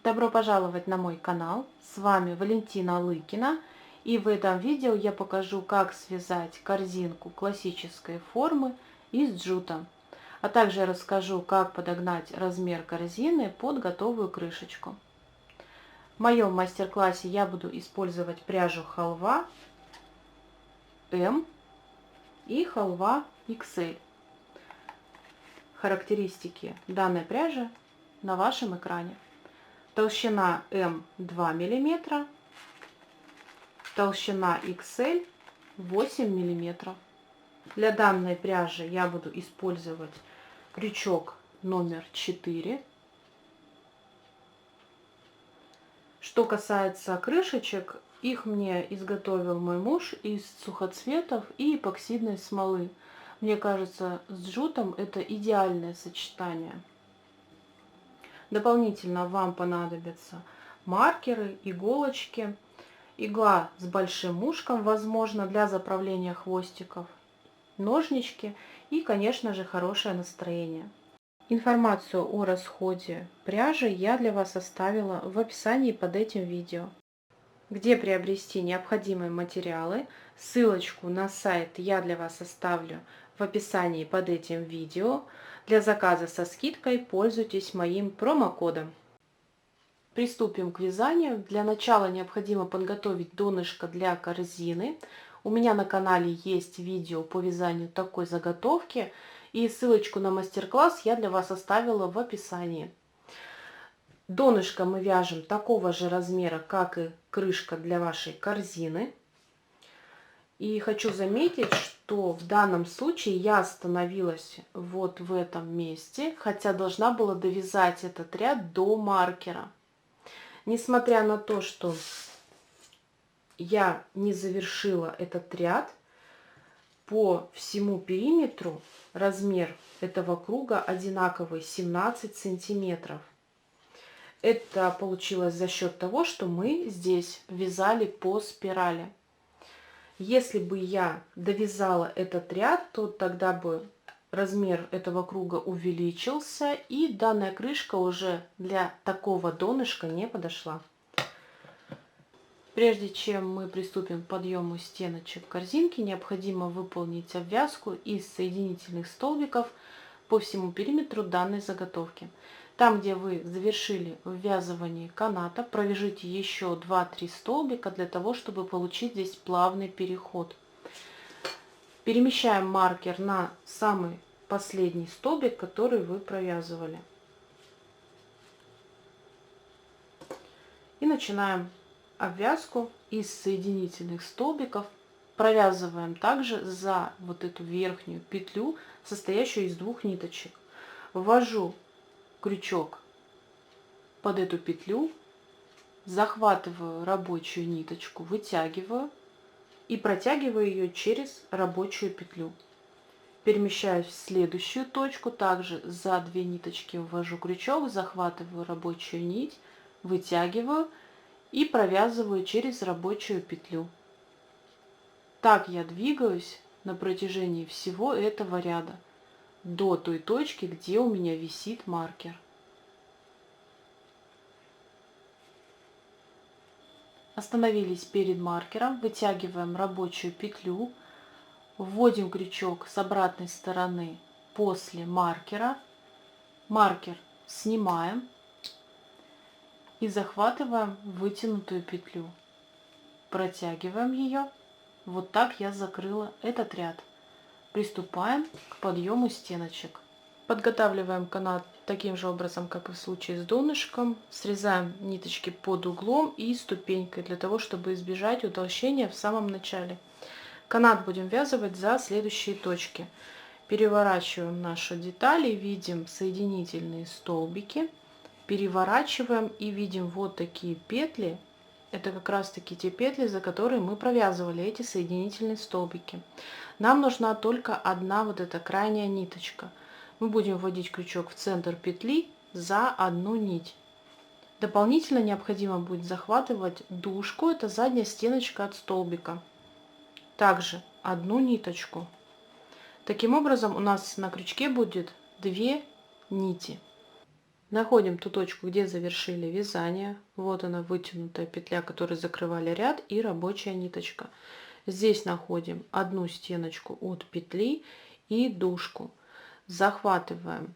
Добро пожаловать на мой канал, с вами Валентина Лыкина, и в этом видео я покажу, как связать корзинку классической формы из джута, а также расскажу, как подогнать размер корзины под готовую крышечку. В моем мастер-классе я буду использовать пряжу халва М и халва XL. Характеристики данной пряжи на вашем экране. Толщина М 2 мм, толщина XL 8 мм. Для данной пряжи я буду использовать крючок номер 4. Что касается крышечек, их мне изготовил мой муж из сухоцветов и эпоксидной смолы. Мне кажется, с джутом это идеальное сочетание. Дополнительно вам понадобятся маркеры, иголочки, игла с большим ушком, возможно, для заправления хвостиков, ножнички и, конечно же, хорошее настроение. Информацию о расходе пряжи я для вас оставила в описании под этим видео. Где приобрести необходимые материалы, ссылочку на сайт я для вас оставлю в описании под этим видео. Для заказа со скидкой пользуйтесь моим промокодом. Приступим к вязанию. Для начала необходимо подготовить донышко для корзины. У меня на канале есть видео по вязанию такой заготовки, и ссылочку на мастер-класс я для вас оставила в описании. Донышко мы вяжем такого же размера, как и крышка для вашей корзины. И хочу заметить, что в данном случае я остановилась вот в этом месте, хотя должна была довязать этот ряд до маркера. Несмотря на то, что я не завершила этот ряд, по всему периметру размер этого круга одинаковый, 17 сантиметров. Это получилось за счет того, что мы здесь вязали по спирали. Если бы я довязала этот ряд, то тогда бы размер этого круга увеличился, и данная крышка уже для такого донышка не подошла. Прежде чем мы приступим к подъему стеночек корзинки, необходимо выполнить обвязку из соединительных столбиков по всему периметру данной заготовки. Там, где вы завершили ввязывание каната, провяжите еще 2-3 столбика для того, чтобы получить здесь плавный переход. Перемещаем маркер на самый последний столбик, который вы провязывали. И начинаем обвязку из соединительных столбиков. Провязываем также за вот эту верхнюю петлю, состоящую из 2 ниточек. Ввожу крючок под эту петлю, захватываю рабочую ниточку, вытягиваю и протягиваю ее через рабочую петлю. Перемещаюсь в следующую точку, также за 2 ниточки ввожу крючок, захватываю рабочую нить, вытягиваю и провязываю через рабочую петлю. Так я двигаюсь на протяжении всего этого ряда до той точки, где у меня висит маркер. Остановились перед маркером, вытягиваем рабочую петлю, вводим крючок с обратной стороны после маркера, маркер снимаем и захватываем вытянутую петлю, протягиваем ее. Вот так я закрыла этот ряд. Приступаем к подъему стеночек. Подготавливаем канат таким же образом, как и в случае с донышком. Срезаем ниточки под углом и ступенькой, для того, чтобы избежать утолщения в самом начале. Канат будем ввязывать за следующие точки. Переворачиваем нашу деталь и видим соединительные столбики. Переворачиваем и видим вот такие петли. Это как раз таки те петли, за которые мы провязывали эти соединительные столбики. Нам нужна только одна вот эта крайняя ниточка. Мы будем вводить крючок в центр петли за одну нить. Дополнительно необходимо будет захватывать дужку, это задняя стеночка от столбика. Также одну ниточку. Таким образом у нас на крючке будет 2 нити. Находим ту точку, где завершили вязание. Вот она, вытянутая петля, которой закрывали ряд, и рабочая ниточка. Здесь находим одну стеночку от петли и дужку. Захватываем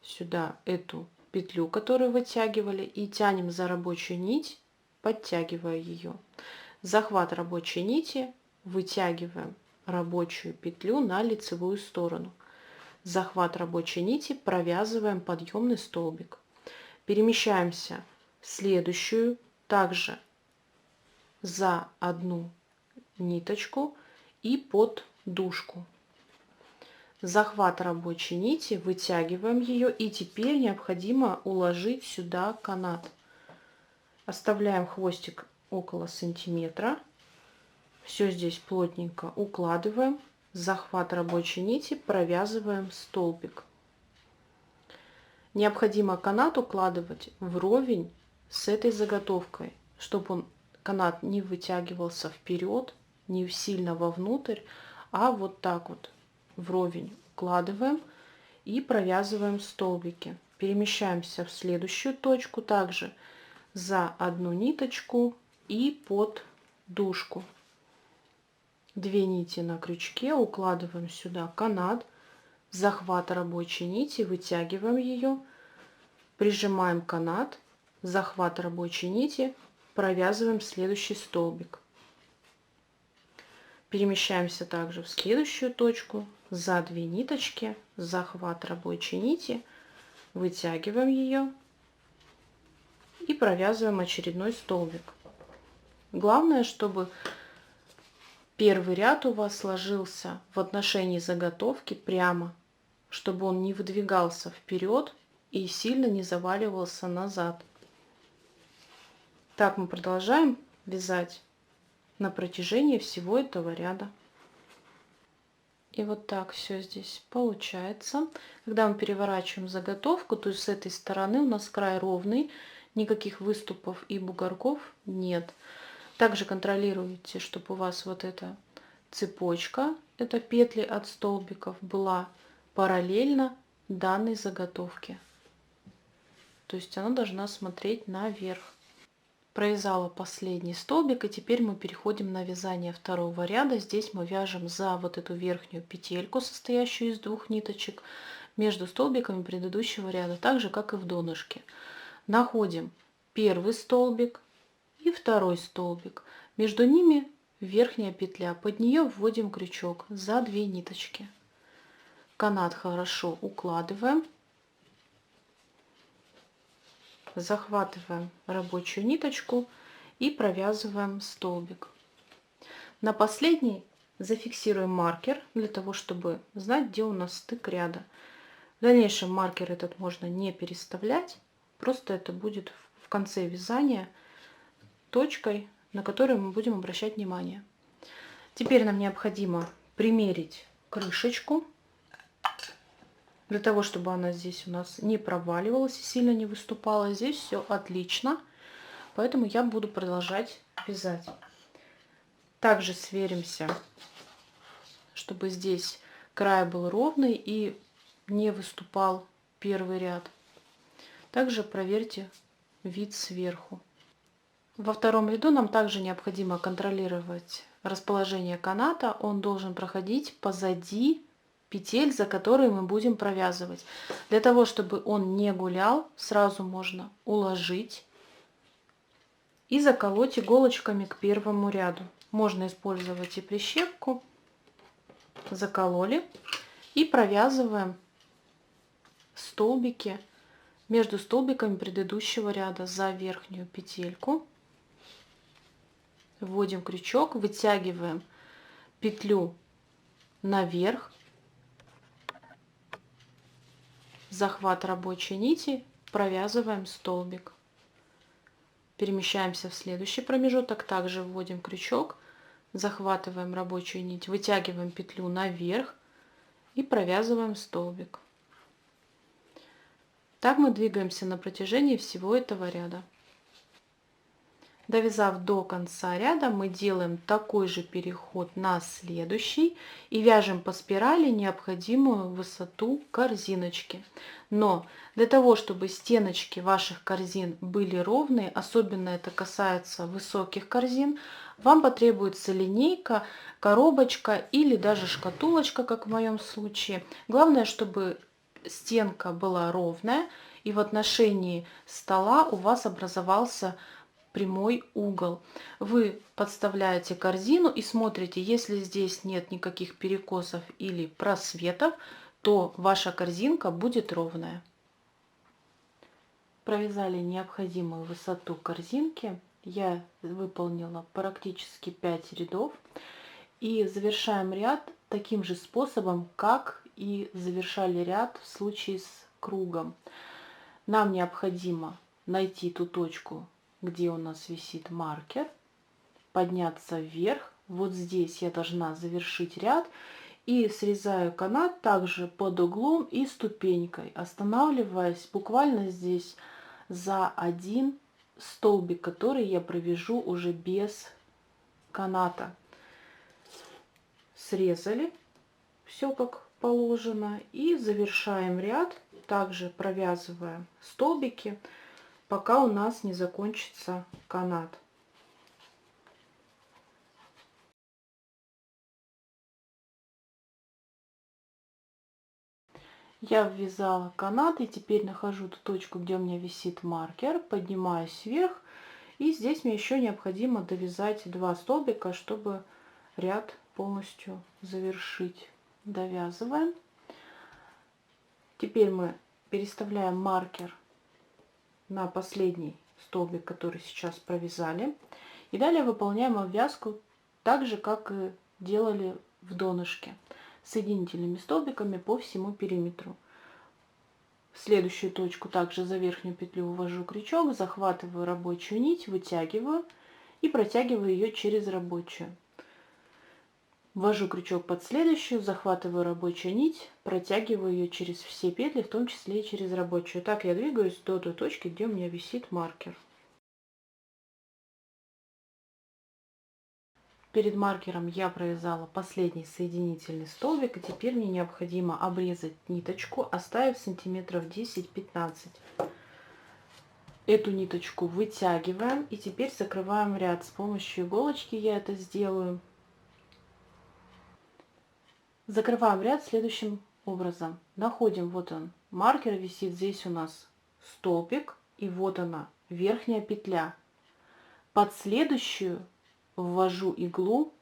сюда эту петлю, которую вытягивали, и тянем за рабочую нить, подтягивая ее. Захват рабочей нити, вытягиваем рабочую петлю на лицевую сторону. Захват рабочей нити, провязываем подъемный столбик. Перемещаемся в следующую, также за одну ниточку и под дужку. Захват рабочей нити, вытягиваем ее, и теперь необходимо уложить сюда канат. Оставляем хвостик около сантиметра. Все здесь плотненько укладываем. Захват рабочей нити, провязываем столбик. Необходимо канат укладывать вровень с этой заготовкой, чтобы канат не вытягивался вперед, не сильно вовнутрь, а вот так вот вровень укладываем и провязываем столбики. Перемещаемся в следующую точку, также за одну ниточку и под дужку. 2 нити на крючке, укладываем сюда канат, захват рабочей нити, вытягиваем ее, прижимаем канат, захват рабочей нити, провязываем следующий столбик. Перемещаемся также в следующую точку, за 2 ниточки, захват рабочей нити, вытягиваем ее и провязываем очередной столбик. Главное, чтобы первый ряд у вас сложился в отношении заготовки прямо, чтобы он не выдвигался вперед и сильно не заваливался назад. Так мы продолжаем вязать на протяжении всего этого ряда. И вот так все здесь получается. Когда мы переворачиваем заготовку, то есть с этой стороны у нас край ровный, никаких выступов и бугорков нет. Также контролируйте, чтобы у вас вот эта цепочка, это петли от столбиков, была параллельно данной заготовке. То есть она должна смотреть наверх. Провязала последний столбик, и теперь мы переходим на вязание второго ряда. Здесь мы вяжем за вот эту верхнюю петельку, состоящую из 2 ниточек, между столбиками предыдущего ряда, так же как и в донышке. Находим первый столбик и второй столбик. Между ними верхняя петля, под нее вводим крючок за 2 ниточки. Канат хорошо укладываем, захватываем рабочую ниточку и провязываем столбик. На последний зафиксируем маркер для того, чтобы знать, где у нас стык ряда. В дальнейшем маркер этот можно не переставлять, просто это будет в конце вязания точкой, на которую мы будем обращать внимание. Теперь нам необходимо примерить крышечку, для того, чтобы она здесь у нас не проваливалась и сильно не выступала. Здесь все отлично, поэтому я буду продолжать вязать. Также сверимся, чтобы здесь край был ровный и не выступал первый ряд. Также проверьте вид сверху. Во втором ряду нам также необходимо контролировать расположение каната. Он должен проходить позади петель, за которые мы будем провязывать. Для того, чтобы он не гулял, сразу можно уложить и заколоть иголочками к первому ряду. Можно использовать и прищепку. Закололи и провязываем столбики между столбиками предыдущего ряда за верхнюю петельку. Вводим крючок, вытягиваем петлю наверх, захват рабочей нити, провязываем столбик. Перемещаемся в следующий промежуток, также вводим крючок, захватываем рабочую нить, вытягиваем петлю наверх и провязываем столбик. Так мы двигаемся на протяжении всего этого ряда. Довязав до конца ряда, мы делаем такой же переход на следующий и вяжем по спирали необходимую высоту корзиночки. Но для того, чтобы стеночки ваших корзин были ровные, особенно это касается высоких корзин, вам потребуется линейка, коробочка или даже шкатулочка, как в моем случае. Главное, чтобы стенка была ровная и в отношении стола у вас образовался прямой угол. Вы подставляете корзину и смотрите, если здесь нет никаких перекосов или просветов, то ваша корзинка будет ровная. Провязали необходимую высоту корзинки. Я выполнила практически 5 рядов. И завершаем ряд таким же способом, как и завершали ряд в случае с кругом. Нам необходимо найти ту точку, где у нас висит маркер, подняться вверх. Вот здесь я должна завершить ряд и срезаю канат также под углом и ступенькой, останавливаясь буквально здесь за один столбик, который я провяжу уже без каната. Срезали все как положено и завершаем ряд, также провязывая столбики, пока у нас не закончится канат. Я ввязала канат и теперь нахожу ту точку, где у меня висит маркер, поднимаюсь вверх, и здесь мне еще необходимо довязать 2 столбика, чтобы ряд полностью завершить. Довязываем. Теперь мы переставляем маркер на последний столбик, который сейчас провязали, и далее выполняем обвязку так же, как и делали в донышке, соединительными столбиками по всему периметру. В следующую точку также за верхнюю петлю ввожу крючок, захватываю рабочую нить, вытягиваю и протягиваю ее через рабочую. Ввожу крючок под следующую, захватываю рабочую нить, протягиваю ее через все петли, в том числе и через рабочую. Так я двигаюсь до той точки, где у меня висит маркер. Перед маркером я провязала последний соединительный столбик, и теперь мне необходимо обрезать ниточку, оставив сантиметров 10-15. Эту ниточку вытягиваем и теперь закрываем ряд. С помощью иголочки я это сделаю. Закрываем ряд следующим образом. Находим, вот он, маркер висит, здесь у нас столбик, и вот она, верхняя петля. Под следующую ввожу иглу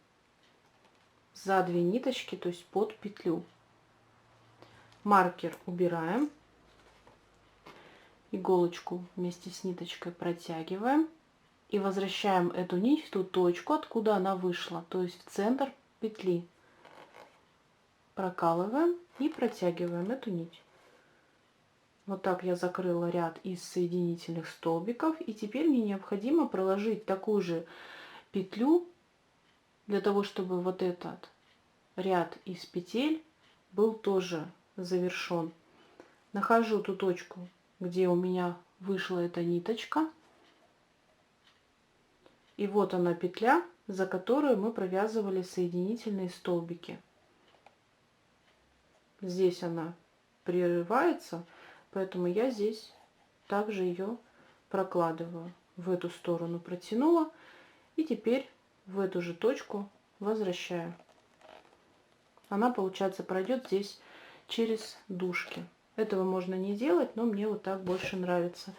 за 2 ниточки, то есть под петлю. Маркер убираем, иголочку вместе с ниточкой протягиваем и возвращаем эту нить в ту точку, откуда она вышла, то есть в центр петли. Прокалываем и протягиваем эту нить. Вот так я закрыла ряд из соединительных столбиков, и теперь мне необходимо проложить такую же петлю для того, чтобы вот этот ряд из петель был тоже завершен. Нахожу ту точку, где у меня вышла эта ниточка, и вот она петля, за которую мы провязывали соединительные столбики. Здесь она прерывается, поэтому я здесь также ее прокладываю. В эту сторону протянула и теперь в эту же точку возвращаю. Она, получается, пройдет здесь через дужки. Этого можно не делать, но мне вот так больше нравится,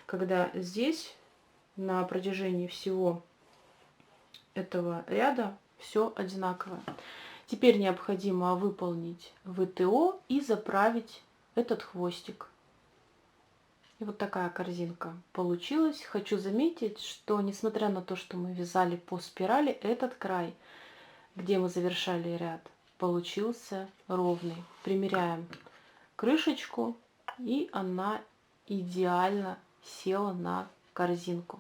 когда здесь на протяжении всего этого ряда все одинаковое. Теперь необходимо выполнить ВТО и заправить этот хвостик. И вот такая корзинка получилась. Хочу заметить, что несмотря на то, что мы вязали по спирали, этот край, где мы завершали ряд, получился ровный. Примеряем крышечку, и она идеально села на корзинку.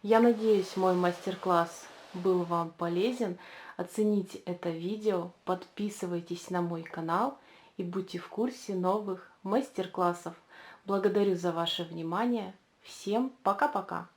Я надеюсь, мой мастер-класс был вам полезен. Оцените это видео, подписывайтесь на мой канал и будьте в курсе новых мастер-классов. Благодарю за ваше внимание. Всем пока-пока!